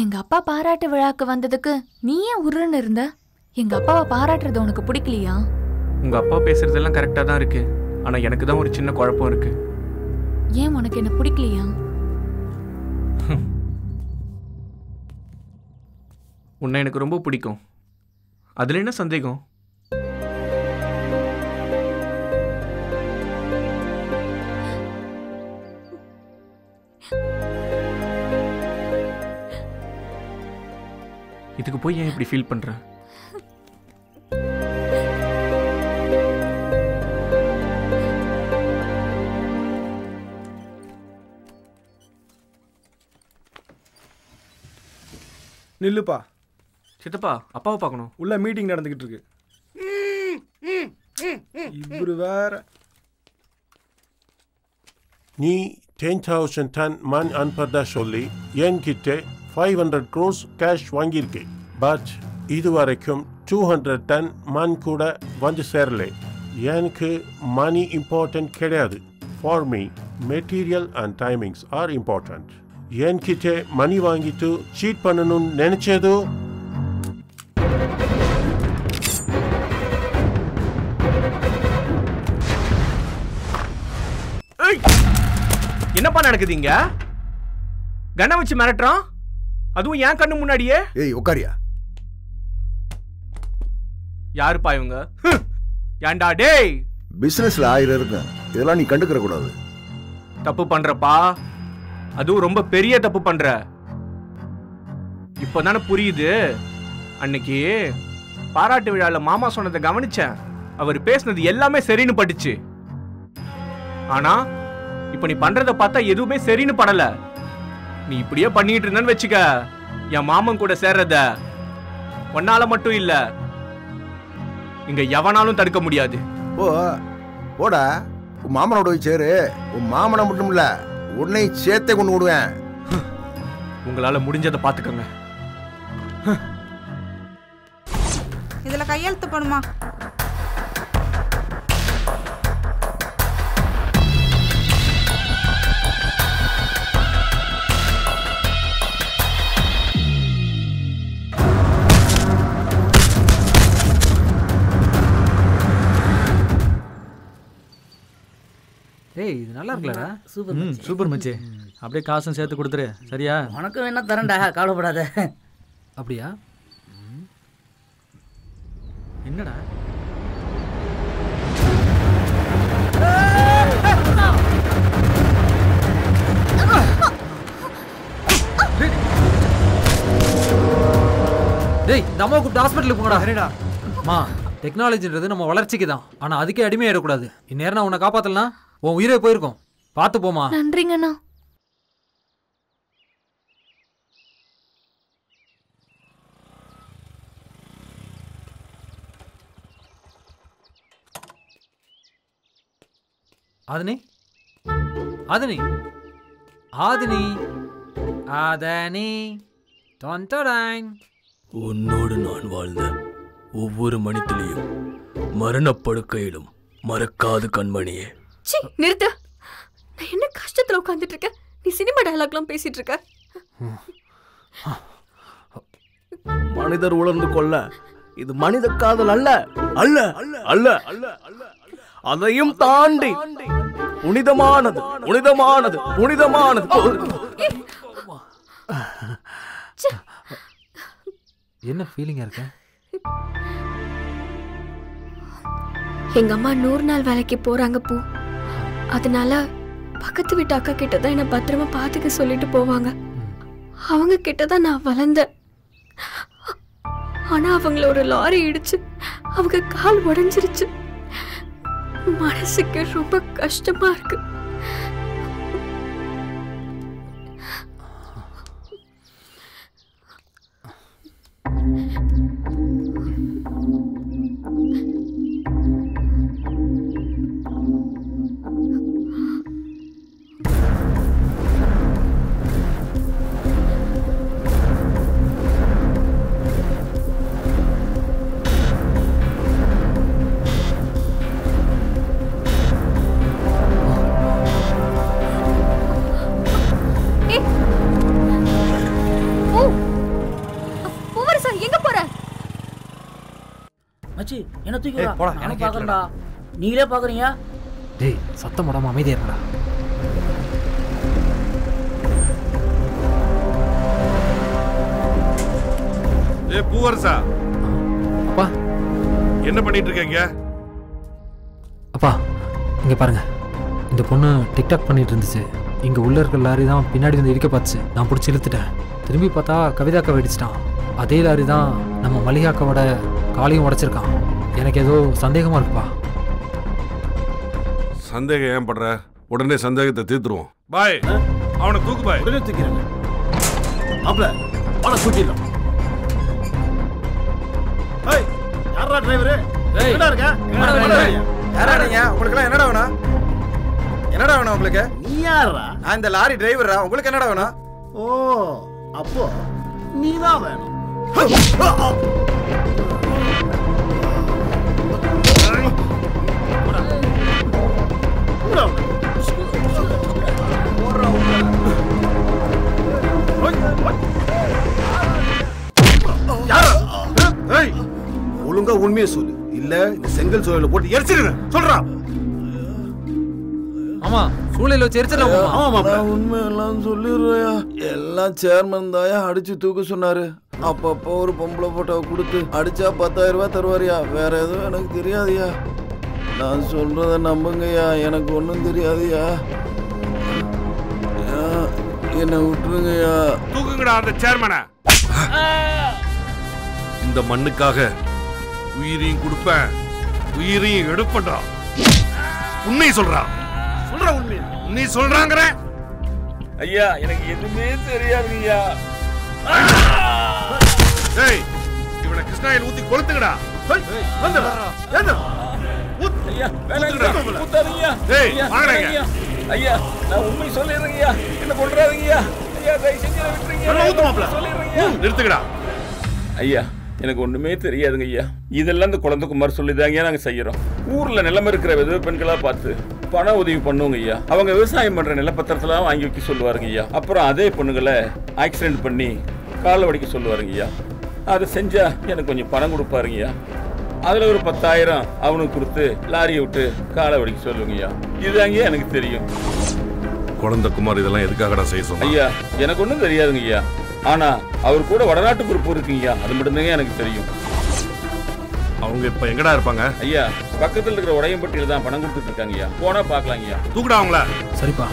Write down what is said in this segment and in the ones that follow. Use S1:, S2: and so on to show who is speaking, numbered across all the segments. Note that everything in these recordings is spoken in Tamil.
S1: எங்க அப்பா பாராட்டு விழாக்கு வந்ததுக்கு நீ ஏன் உருன்னு இருந்த? எங்க அப்பாவை பாராட்டுறது உனக்கு பிடிக்கலையா?
S2: உங்க அப்பா பேசுறதெல்லாம் கரெக்டா தான் இருக்கு. ஆனா எனக்கு தான் ஒரு சின்ன குழப்பம் இருக்கு.
S1: ஏன் உனக்கு என்ன பிடிக்கலையா?
S2: உன்னை எனக்கு ரொம்ப பிடிக்கும். அதுல என்ன சந்தேகம்? இதுக்கு போய் ஏன் இப்படி ஃபீல் பண்ற?
S3: நில்லுப்பா.
S2: சித்தப்பா, அப்பாவை பார்க்கணும்.
S3: உள்ள மீட்டிங் நடந்துகிட்டு இருக்கு. இவரு வேற.
S4: நீ 10,000 டன் மண் அனுப்பதா சொல்லி என்கிட்ட 500 crores கேஷ் வாங்கியிருக்கேன். பட் இதுவரைக்கும் 200 டன் மண் கூட வந்து சேரலை. எனக்கு மணி இம்பார்ட்டன்ட் கிடையாது. For me material and timings are important. என்கிட்ட மணி வாங்கிட்டு சீட் பண்ணணும்னு நினைச்சதோ?
S2: என்னப்பா நடக்குதுங்க? கண்ணை வச்சு மிரட்டுறான், அதுவும் என் கண்ணு முன்னாடியே.
S5: ஏய் உட்காரியா.
S2: யாருப்பா இவங்க? ஏண்டா டேய்,
S5: பிசினஸ்ல 1000 இருக்கு, இதெல்லாம் நீ கண்டுக்கிற கூடாது.
S2: தப்பு பண்றப்பா, அதுவும் ரொம்ப பெரிய தப்பு பண்ற. இப்பதானே புரியுது. அன்னைக்கு பாராட்டு விழால மாமா சொன்னதை கவனிச்சேன். அவர் பேசினது எல்லாமே சரின்னு பட்டுச்சு. ஆனா இப்ப நீ பண்றத பார்த்தா எதுவுமே சரின்னு படல. நீ இப்படியே பண்ணிட்டு இருந்தன்னு வச்சுக்க, என் மாமன் கூட சேர்றத ஒன்னால மட்டும் இல்ல, இங்க எவனாலும் தடுக்க முடியாது.
S5: போடா, உன் மாமனோட போய் சேரு. உன் மாமனை மட்டும் இல்ல, உன்னை சேர்த்தே கொண்டு விடுவேன்.
S2: உங்களால முடிஞ்சதை பாத்துக்கங்க.
S6: இதுல கையெழுத்து பண்ணுமா?
S7: ஏய், இது நல்லா இருக்குல்லடா. சூப்பர் மச்சி. அப்படியே காசும் சேர்த்து கொடுத்துரு, சரியா?
S8: உனக்கு வேணா தரேன்டா, கவலைப்படாத.
S7: அப்படியா? என்னடா டேய், இந்த அம்மா கூப்பிட்டு ஹாஸ்பிட்டலுக்கு போங்கடா. சரிடா. அம்மா, டெக்னாலஜின்றது நம்ம வளர்ச்சிக்கு தான், ஆனா அதுக்கே அடிமையாயிடக்கூடாது. இந்நேரம் நான் உன்னை காப்பாத்தலாம், உன் உயிரே போயிருக்கும். பார்த்து போமா.
S1: நன்றிங்கண்ணா.
S7: ஆதினி, ஆதினி, ஆதினி, ஆதினி, தொண்டரான்.
S9: உன்னோடு நான் வாழ்ந்த ஒவ்வொரு மணித்துளியும் மரணப்படுக்கையிலும் மறக்காது கண்மணியே.
S10: நிறுத்து. நான் என்ன கஷ்டத்துல உட்கார்ந்துட்டு இருக்கேன், நீ சினிமா டயலாக்லாம் பேசிட்டு இருக்க.
S9: மனிதர் உணர்ந்து கொள்ள இது மனித காதல் அல்ல, அல்ல அல்ல அல்ல அல்ல. அதையும் தாண்டி புனிதமானது, புனிதமானது, புனிதமானது.
S7: என்ன ஃபீலிங்கா இருக்க?
S10: எங்க அம்மா 100 நாள் வேலைக்கு போறாங்க பூ. அதனால பக்கத்து வீட்டு அக்கா கிட்டதான் என்ன பத்திரமா பாத்துக்க சொல்லிட்டு போவாங்க. அவங்க கிட்டதான் நான் வளர்ந்தேன். ஆனா அவங்கள ஒரு லாரி இடிச்சு அவங்க கால் உடைஞ்சிருச்சு. மனசுக்கு ரொம்ப கஷ்டமா இருக்கு.
S8: மச்சி என்ன தூக்கி போடா எனக்கு பாக்குறேன்டா நீங்களே பாக்குறீங்க
S7: டேய் சத்தம் போடாம அமைதியா இருடா
S11: ஏய் பூவரசா
S7: அப்பா
S11: என்ன பண்ணிட்டு இருக்கீங்க
S7: அப்பா இங்க பாருங்க இந்த பொண்ணு டிக்டாக் பண்ணிட்டு இருந்துச்சு இங்க உள்ள இருக்க லாரி தான் பின்னாடி வந்து இடிக்க பார்த்துச்சு நான் பிடிச்சி இழுத்துட்டேன் திரும்பி பார்த்தா கவிதாக்கா வெடிச்சிட்டான் அதே லாரி தான் நம்ம மல்லிகாக்காவோட காலையும் உடைச்சிருக்கான் எனக்கு ஏதோ சந்தேகமா இருக்குப்பா
S11: சந்தேகம் ஏன் படுற உடனே சந்தேகத்தை தீர்த்துருவோம் பாய் அவனை தூக்கு பாய்
S9: உடனே தூக்கிறேன் மாப்ள வாடா தூக்கிடலாம் ஏய் யாரா டிரைவர் என்னடா இருக்க
S3: யாரா நீங்க உங்களுக்கு என்னடா வேணும் என்னடா வேணும் உங்களுக்கு
S9: நீ யாரா
S3: நான் இந்த லாரி டிரைவரா உங்களுக்கு என்னடா வேணும்
S9: ஓ அப்போ நீதான் வேணும் ஒழுங்கா உண்மையை சொல்லு இல்ல இந்த செங்கல் சோலையில போட்டு எரிச்சிருவேன் சொல்றான்
S7: ஆமா சூளையில வச்சு எரிச்சிடலாம்
S9: ஆமா
S12: உண்மையெல்லாம் சொல்லிடுறயா எல்லாம் சேர்மன் தாயா அடிச்சு தூக்க சொன்னாரு அப்பப்போ ஒரு பொம்பளை போட்டோவை கொடுத்து அடிச்சா 10,000 ரூபாய் தருவாரியா வேற எதுவும் எனக்கு தெரியாதுயா நான் சொல்றத நம்புங்கய்யா எனக்கு ஒன்றும் தெரியாதுயா என்னை விட்டுருங்கய்யா
S11: தூக்குங்கடா அந்த சேர்மனை இந்த மண்ணுக்காக உயிரையும் கொடுப்பேன் உயிரையும் எடுப்படா உண்மை சொல்றா சொல்ற உண்மை நீ சொல்றாங்கற
S12: ஐயா எனக்கு எதுவுமே தெரியாதுங்கய்யா
S11: டேய் இவனை கிருஷ்ணாயில் ஊத்தி கொளுத்துங்கடா வந்துடா ஏந்து
S12: ஐயா வேணாங்க
S11: டேய் வாங்கடா
S12: ஐயா நான் உண்மை சொல்லிடுறேங்கய்யா என்ன கொல்றாதீங்கய்யா ஐயா தயவு செஞ்சு விட்டுருங்க சொல்லிடுறேங்கய்யா
S11: நிறுத்துங்கடா
S12: ஐயா எனக்கு ஒண்ணுமே தெரியாதுங்க ஐயா இதெல்லாம் இந்த குழந்தைக்குமார் சொல்லிதாங்க நாங்க செய்யறோம் ஊர்ல நிலம் இருக்கிற விதவை பெண்களா பார்த்து பண உதவி பண்ணுவோங்க ஐயா அவங்க விவசாயம் பண்ற நிலப்பத்திரத்தெல்லாம் வாங்கி வைக்க சொல்லுவாருங்க ஐயா அப்புறம் அதே பொண்ணுங்களை ஆக்சிடென்ட் பண்ணி காலை வடிக்க சொல்லுவாருங்க ஐயா அதை செஞ்சா எனக்கு கொஞ்சம் பணம் கொடுப்பாருங்க ஐயா அதுல ஒரு 10,000 அவனுக்கு கொடுத்து லாரியை விட்டு காலை வடிக்க சொல்லுங்க ஐயா இதுதாங்க எனக்கு தெரியும்
S11: குழந்தைக்குமார் இதெல்லாம் எதுக்காகடா செய்ய சொன்னா
S12: ஐயா எனக்கு ஒன்றும் தெரியாதுங்க ஐயா ஆனா அவர் கூட வடநாட்டு பொறுப்பு இருக்குங்கய்யா அது மட்டும்தாங்க எனக்கு தெரியும்
S11: அவங்க இப்ப எங்கடா இருப்பாங்க
S12: ஐயா பக்கத்துல இருக்கிற உடையம்பட்டியில தான் பணம் கொடுத்துட்டு இருக்காங்க ஐயா போனா பாக்கலாம் ஐயா
S11: தூக்குடா அவங்கள
S7: சரிப்பா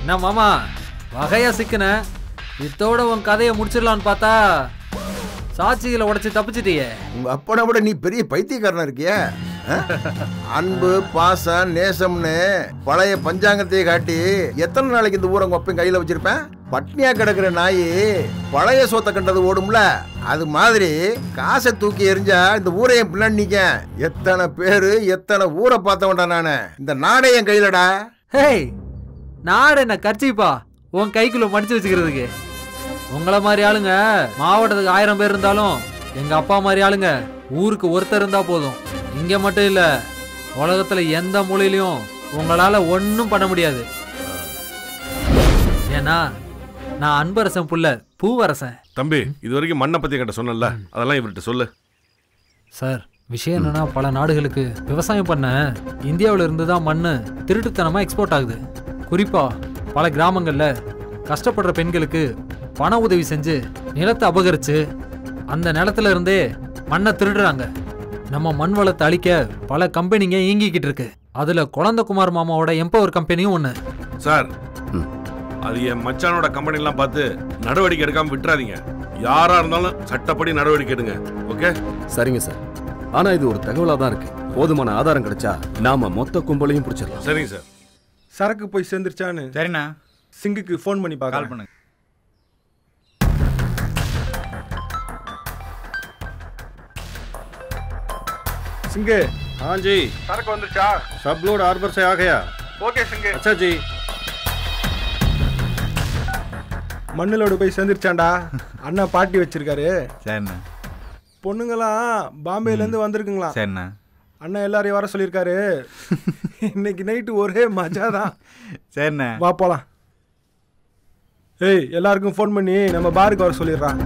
S7: என்ன மாமா வகையா சிக்கன இதோட உன் கதையை முடிச்சிடலான்னு பார்த்தா சாட்சிகளை உடைச்சு தப்பிச்சிட்டியே
S5: உங்க அப்பனை விட நீ பெரிய பைத்தியக்காரனா இருக்கிய அன்பு பாசம் நேசம்னு பழைய பஞ்சாங்கத்தையே காட்டி எத்தனை நாளைக்கு இந்த ஊரை உங்க அப்பன் கையில வச்சிருப்பேன் பட்னியா கிடக்குற நாய் பழைய சோத்தை கண்டது ஓடும்ல அது மாதிரி காசை தூக்கி எறிஞ்சா இந்த ஊரை என் பின்னாடி நிக்க எத்தனை பேரு எத்தனை ஊரை பார்த்தவன்டா நானு இந்த நாடே என் கையிலடா
S7: ஹேய் நாடு என்ன கர்ச்சிப்பா உன் கைக்குள்ள மடிச்சு வச்சுக்கிறதுக்கு உங்களை மாதிரி ஆளுங்க மாவட்டத்துக்கு 1000 பேர் இருந்தாலும் எங்க அப்பா மாதிரி ஆளுங்க ஊருக்கு ஒருத்தர் இருந்தா போதும் இங்க மட்டும் இல்ல உலகத்துல எந்த மூலையிலையும் உங்களால ஒன்னும் பண்ண முடியாது ஏன்னா நான் அன்பரசன் புள்ள பூவரசன்
S11: தம்பி இது வரைக்கும் மண்ணை பத்தி கிட்ட சொன்னல அதெல்லாம் இவர்கிட்ட சொல்லு
S7: சார் விஷயம் என்னன்னா பல நாடுகளுக்கு விவசாயம் பண்ண இந்தியாவில இருந்து தான் மண்ணு திருட்டுத்தனமா எக்ஸ்போர்ட் ஆகுது குறிப்பா பல கிராமங்கள்ல கஷ்டப்படுற பெண்களுக்கு பண உதவி செஞ்சு நிலத்தை அபகரிச்சு அந்த நிலத்துல இருந்தே மண்ணை திருடுறாங்க நம்ம மண் வளத்தை அழிக்க பல கம்பெனிங்க இயங்கிக்கிட்டு இருக்கு அதுல குழந்தைக்குமார் மாமாவோட எம்பவர் கம்பெனியும் ஒண்ணு
S11: சார் அது என் மச்சானோட கம்பெனி எல்லாம் பார்த்து நடவடிக்கை எடுக்காம விட்டுறாதீங்க யாரா இருந்தாலும் சட்டப்படி நடவடிக்கை எடுங்க. ஓகே?
S9: சரிங்க சார். ஆனா இது ஒரு தகவலா தான் இருக்கு. போதுமான ஆதாரம் கிடைச்சா நாம மொத்த கும்பலையும் பிடிச்சிடலாம்.
S11: சரிங்க சார்.
S3: சரக்கு போய் சேர்ந்துருச்சான்னு
S13: சரிண்ணா
S3: சிங்குக்கு ஃபோன் பண்ணி பார்க்க
S13: கால் பண்ணுங்க.
S3: सिंगे।
S11: हाँ जी।
S3: सड़क வந்துருச்சா?
S11: सब लोड हार्बर से आ गया।
S3: ओके सिंगे।
S11: अच्छा जी।
S3: மண்ணுலோடு போய் சேர்ந்துருச்சாண்டா. அண்ணா பார்ட்டி வச்சிருக்காரு.
S13: சரிண்ணா.
S3: பொண்ணுங்களாம் பாம்பேல இருந்து வந்திருக்குங்களா?
S13: சரிண்ணா.
S3: அண்ணா எல்லாரையும் வர சொல்லியிருக்காரு. இன்னைக்கு நைட்டு ஒரே மஜா தான்.
S13: சரிண்ணா.
S3: வா போலாம். ஏய் எல்லாருக்கும் ஃபோன் பண்ணி நம்ம பாருக்கு வர சொல்லிடுறான்.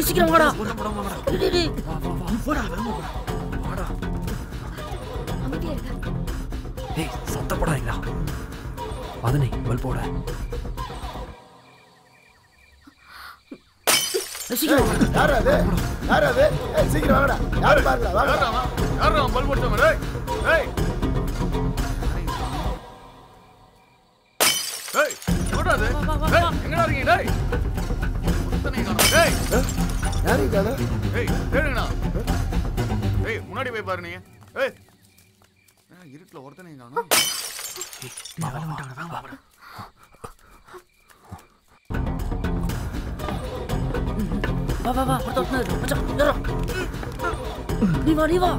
S8: சீக்கிரம் வாடா.
S7: ஏய் சத்தப்படாதீங்களா. அதனை பல் போட.
S8: சீக்கிரம்
S5: யார் அது? யார் அது? ஏய் சீக்கிரம் வாடா. யார் பாருடா. வாடா.
S11: யாரா பல் போட்டவன்? டேய். டேய். டேய். போடா டேய். டேய் எங்கடா இருக்கீங்க டேய்? டேய்.
S5: யாரு காணா?
S11: டேய் தேடுங்கடா. டேய் முன்னாடி போய் பாரு நீங்க. ஏய். இருட்டுல ஒருத்தனே காணோம்.
S8: வா வா ஒருத்தன் மச்சான் ஏறா. நீ வா.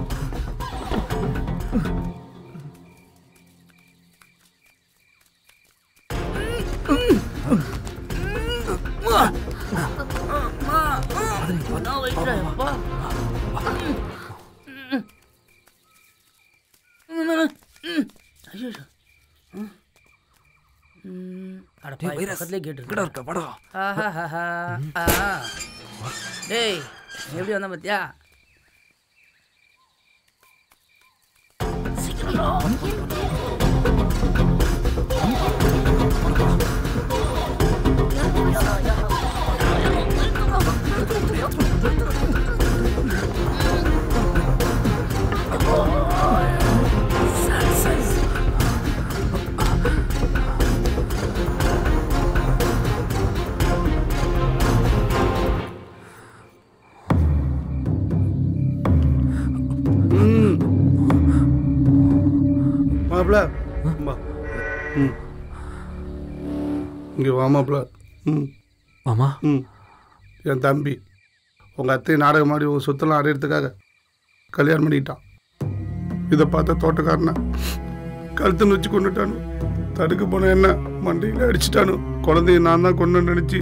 S8: டேய் எப்படி வந்தா பத்தியா?
S3: மாப்ள இங்கே வா மாப்ள.
S7: மாமா
S3: என் தம்பி உங்கள் அத்தையை நாடகம் ஆடி உங்கள் சொத்தெல்லாம் அடையிறதுக்காக கல்யாணம் பண்ணிக்கிட்டான். இதை பார்த்த தோட்டக்காரனை கழுத்துன்னு வச்சு கொண்டுட்டானு. தடுக்க போன என்ன மண்டையில் அடிச்சுட்டானு. குழந்தைய நான் தான் கொண்டு நினச்சி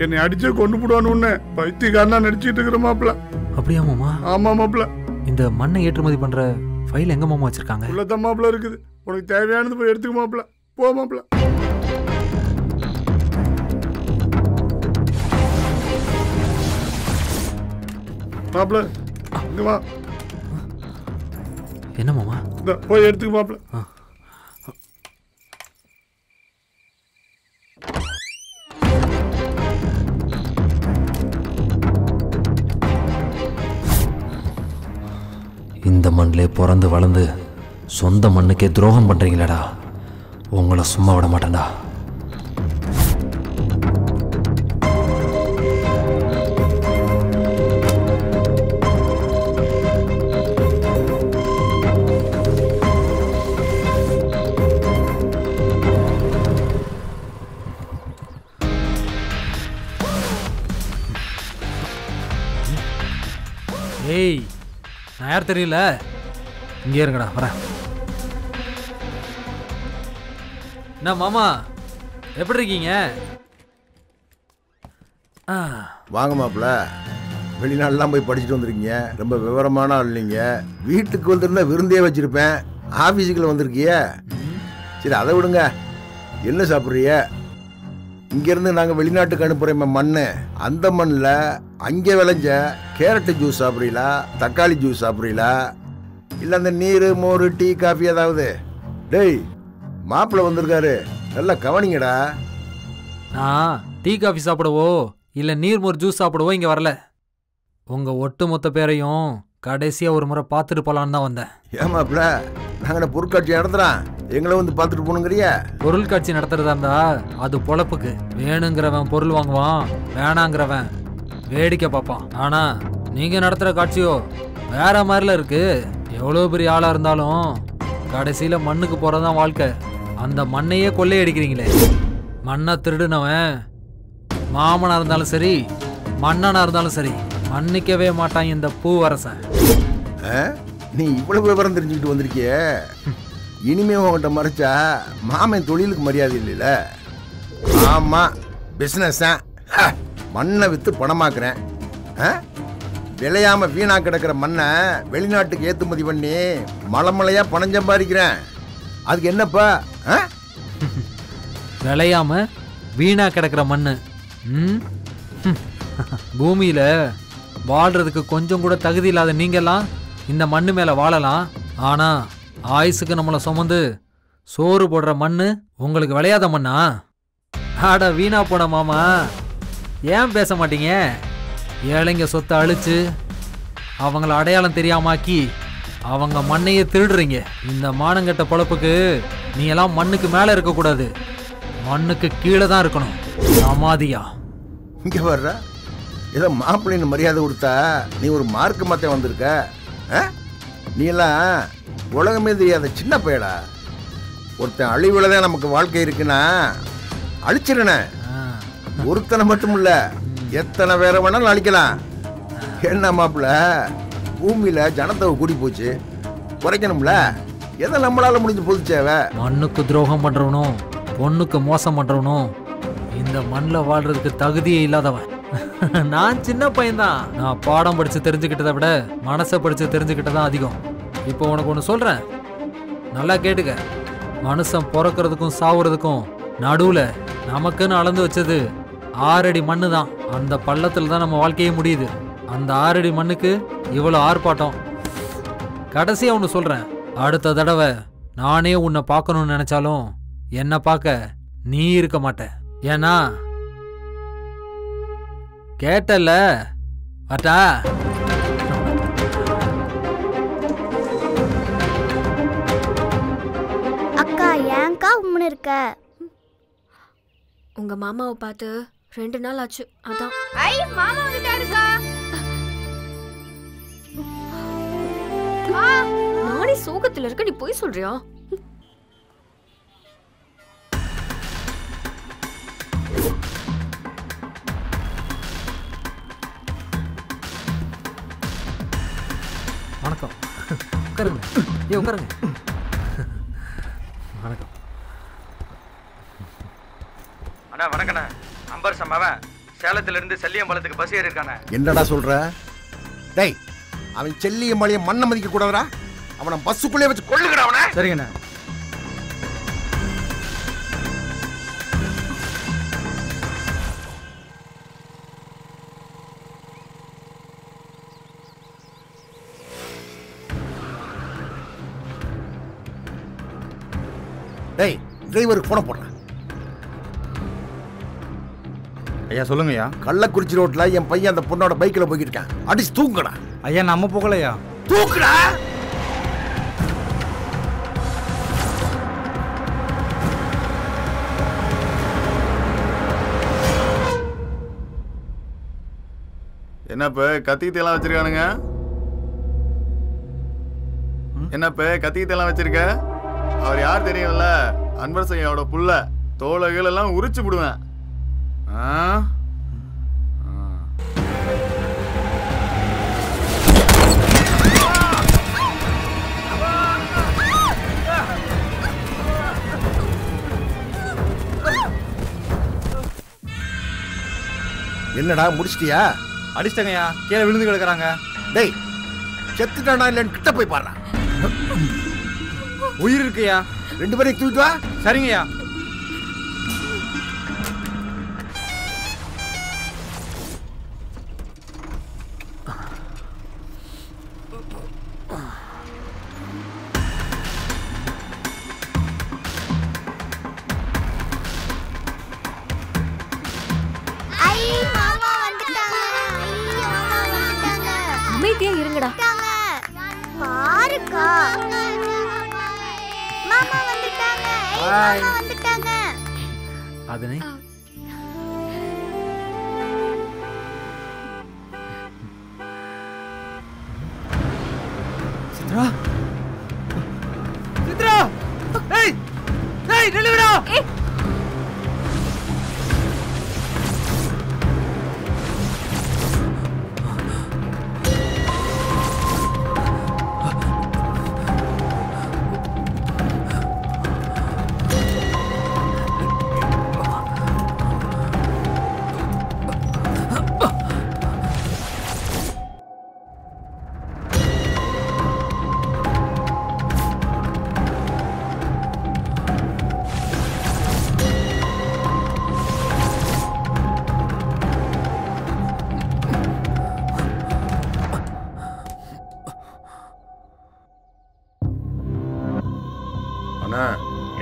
S3: என்னை அடிச்சே கொண்டு போடுவானு. உன்ன பைத்தியக்காரனா நடிச்சிட்டு இருக்கிற மாப்பிள.
S7: அப்படியா மாமா?
S3: ஆமா மாப்பிள.
S7: இந்த மண்ணை ஏற்றுமதி பண்ற ஃபைல் எங்க மாமா வச்சிருக்காங்க?
S3: உள்ளதான் மாப்பிள இருக்குது. உனக்கு தேவையானது போய் எடுத்துக்க மாப்பிள. போ மாப்பிள. மாப்பிள இங்க வா.
S7: என்ன மாமா?
S3: போய் எடுத்துக்க மாப்பிள.
S7: இந்த மண்ணிலே பிறந்து வளர்ந்து சொந்த மண்ணுக்கே துரோகம் பண்றீங்களடா. உங்களை சும்மா விட மாட்டேன்டா. ஏய் நான் யார் தெரியல. இங்கே இருங்கடா வரேன். என்ன மாமா எப்படி இருக்கீங்க?
S5: வாங்க மாப்பிள்ள. வெளிநாடுலாம் போய் படிச்சுட்டு வந்திருக்கீங்க. ரொம்ப விவரமான ஆள் நீங்கள். வீட்டுக்கு வந்திருந்தா விருந்தே வச்சுருப்பேன். ஆஃபீஸுக்குள்ள வந்திருக்கிய. சரி அதை விடுங்க. என்ன சாப்பிட்றிய? இங்கேருந்து நாங்கள் வெளிநாட்டுக்கு அனுப்புகிறோம் மண்ணு. அந்த மண்ணில் அங்கே விளைஞ்ச கேரட்டு ஜூஸ் சாப்பிட்றீங்களா, தக்காளி ஜூஸ் சாப்பிட்றீங்களா, இல்லை அந்த நீர் மோர் டீ காஃபி ஏதாவது? டேய் மாப்பிள்ளை வந்திருக்காரு, நல்லா கவனிங்கடா.
S7: நான் டீ காஃபி சாப்பிடவோ இல்லை நீர் மோர் ஜூஸ் சாப்பிடவோ இங்கே வரல. உங்கள் ஒட்டு மொத்த பேரையும் கடைசியாக ஒரு முறை பார்த்துட்டு போகலான்னு தான் வந்தேன்.
S5: ஏன் மாப்பிள்ள, நாங்கள் பொருட்காட்சி நடத்துகிறோம், எங்களை வந்து பார்த்துட்டு போகணுங்கிறிய?
S7: பொருள் காட்சி நடத்துறதா இருந்தா அது பொழப்புக்கு. வேணுங்கிறவன் பொருள் வாங்குவான், வேணாங்கிறவன் வேடிக்கை பார்ப்பான். ஆனா நீங்க நடத்துற காட்சியோ வேற மாதிரில இருக்கு. எவ்வளோ பெரிய ஆளா இருந்தாலும் கடைசியில மண்ணுக்கு போறதான் வாழ்க்கை. அந்த மண்ணையே கொள்ளையடிக்கிறீங்களே. மண்ணை திருடுனவன் மாமனா இருந்தாலும் சரி, மன்னனா இருந்தாலும் சரி, மன்னிக்கவே மாட்டான் இந்த பூவரசன்.
S5: நீ இவ்வளவு விவரம் தெரிஞ்சுக்கிட்டு வந்திருக்கிய, இனிமே உங்கள்கிட்ட மறைச்சா மாமன் தொழிலுக்கு மரியாதை இல்லைல்ல? ஆமா, பிசினஸ் மண்ணை வித்து பணமாக்குறேன். விளையாம வீணா கிடக்கிற மண்ணை வெளிநாட்டுக்கு ஏற்றுமதி பண்ணி மலைமலையா பணம் சம்பாதிக்கிறேன். அதுக்கு என்னப்பா?
S7: விளையாம வீணா கிடக்கிற மண்ணு பூமியில வாழ்றதுக்கு கொஞ்சம் கூட தகுதி இல்லாத நீங்கெல்லாம் இந்த மண்ணு மேல வாழலாம். ஆனா ஆயுசுக்கு நம்மளை சுமந்து சோறு போடுற மண்ணு உங்களுக்கு விளையாத மண்ணா? ஆட வீணா போன மாமா, ஏன் பேச மாட்டீங்க? ஏழைங்க சொத்தை அழிச்சு அவங்கள அடையாளம் தெரியாமாக்கி அவங்க மண்ணையே திருடுறீங்க. இந்த மானங்கட்ட பொழப்புக்கு நீ எல்லாம் மண்ணுக்கு மேல இருக்கக்கூடாது, மண்ணுக்கு கீழே தான் இருக்கணும். சமாதியா
S5: இங்க வர்ற ஏதோ மாப்பிள்ளைன்னு மரியாதை கொடுத்தா நீ ஒரு மார்க்கு மாத்த வந்திருக்க. நீ எல்லாம் உலகமே தெரியாத சின்ன பையடா. ஒருத்தன் அழிவுல தான் நமக்கு வாழ்க்கை இருக்குன்னா அழிச்சிருன. ஒருத்தனை மட்டும் இல்ல, எத்தனை பேரை வேணாலும் அழிக்கலாம். என்ன மாப்பிள்ள, பூமியில ஜனத்தொகை கூடி போச்சு, குறைக்கணும்ல. எதை நம்மளால முடிஞ்சு போதுச்சேவ?
S7: மண்ணுக்கு துரோகம் பண்றவனும் பொண்ணுக்கு மோசம் பண்றவனும் இந்த மண்ணில் வாழ்றதுக்கு தகுதியே இல்லாதவன். நான் சின்ன பையன்தான். நான் பாடம் படிச்சு தெரிஞ்சுக்கிட்டதை விட மனசை படிச்சு தெரிஞ்சுக்கிட்டதான் அதிகம். இப்போ உனக்கு ஒன்று சொல்றேன், நல்லா கேட்டுக்க. மனுஷன் பிறக்கிறதுக்கும் சாவுறதுக்கும் நடுவுல நமக்குன்னு அளந்து வச்சது 6 அடி மண்ணு தான். அந்த பள்ளத்துல தான் நம்ம வாழ்க்கையே முடியுது. அந்த 6 அடி மண்ணுக்கு இவ்வளோ ஆர்ப்பாட்டம். கடைசியா ஒன்று சொல்றேன், அடுத்த தடவை நானே உன்னை பார்க்கணும்னு நினைச்சாலும் என்னை பார்க்க நீ இருக்க மாட்ட. ஏன்னா கேட்டல்ல அட்டா.
S13: அக்கா ஏன்க்கா உம்முன்னு இருக்க?
S10: உங்க மாமாவை பார்த்து 2 நாள் ஆச்சு, அதான்.
S13: ஐ மாமா வந்துட்டாருக்கா.
S10: நானே சோகத்துல இருக்க, நீ போய் சொல்றியா?
S7: வணக்கம். உட்காருங்க. உட்காருங்க. வணக்கம்.
S14: அண்ணா வணக்கண்ணா. அம்பர்சம் அவன் சேலத்திலிருந்து செல்லியம்பலத்துக்கு பஸ் ஏறி இருக்கானே.
S5: என்னடா சொல்ற? டேய், அவன் செல்லியம்பாளையம் மண்ணை மதிக்க கூடாதுடா. அவனை பஸ்ஸுக்குள்ளே வச்சு கொள்ளுங்கடா அவனை.
S14: சரிங்கண்ணா.
S5: டேய், டிரைவருக்கு போன போடுறேன்.
S14: ஐயா சொல்லுங்கய்யா.
S5: கள்ளக்குறிச்சி ரோட்ல என் பையன் அந்த பொண்ணோட பைக்ல போய்கிட்டு இருக்கான். அடிச்சு தூக்குடா.
S14: ஐயா நம்ம போகலையா?
S5: தூக்குடா.
S11: என்னப்ப கத்திக்கிட்டெல்லாம் வச்சிருக்கானுங்க? என்னப்ப கத்திக்கிட்டெல்லாம் வச்சிருக்க? அவர் யார் தெரியும்ல? அன்பர் ஐயாவோட புள்ள. தோலகள் எல்லாம் உரிச்சு விடுவேன்.
S5: என்னடா முடிச்சிட்டியா?
S14: அடிச்சிட்டங்கய்யா, கீழே விழுந்து கிடக்குறாங்க.
S5: டேய், செத்துட்டானா இல்லைன்னு கிட்ட போய் பாரு.
S14: உயிர் இருக்குயா.
S5: 2 பேரையும் தூக்கிட்டு வா.
S14: சரிங்கய்யா.
S10: இருங்கடா.
S13: பாருக்கா மாமா வந்துட்டாங்க. மாமா வந்துட்டாங்க.
S7: அதனை
S15: சித்ரா சித்ரா ஏய் ஏய் நில்லுடா.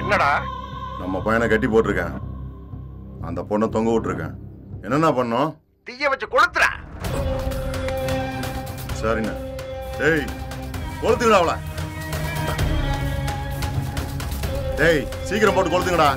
S11: என்னடா நம்ம பையனை கட்டி போட்டிருக்கேன், அந்த பொண்ணை தொங்க விட்டுருக்கேன். என்னென்ன பண்ணோம்?
S14: தீய வச்சு கொளுத்துற.
S11: சரிண்ணா. டேய் கொளுத்துங்கடா அவளை. டேய் சீக்கிரம் போட்டு கொளுத்துங்கடா.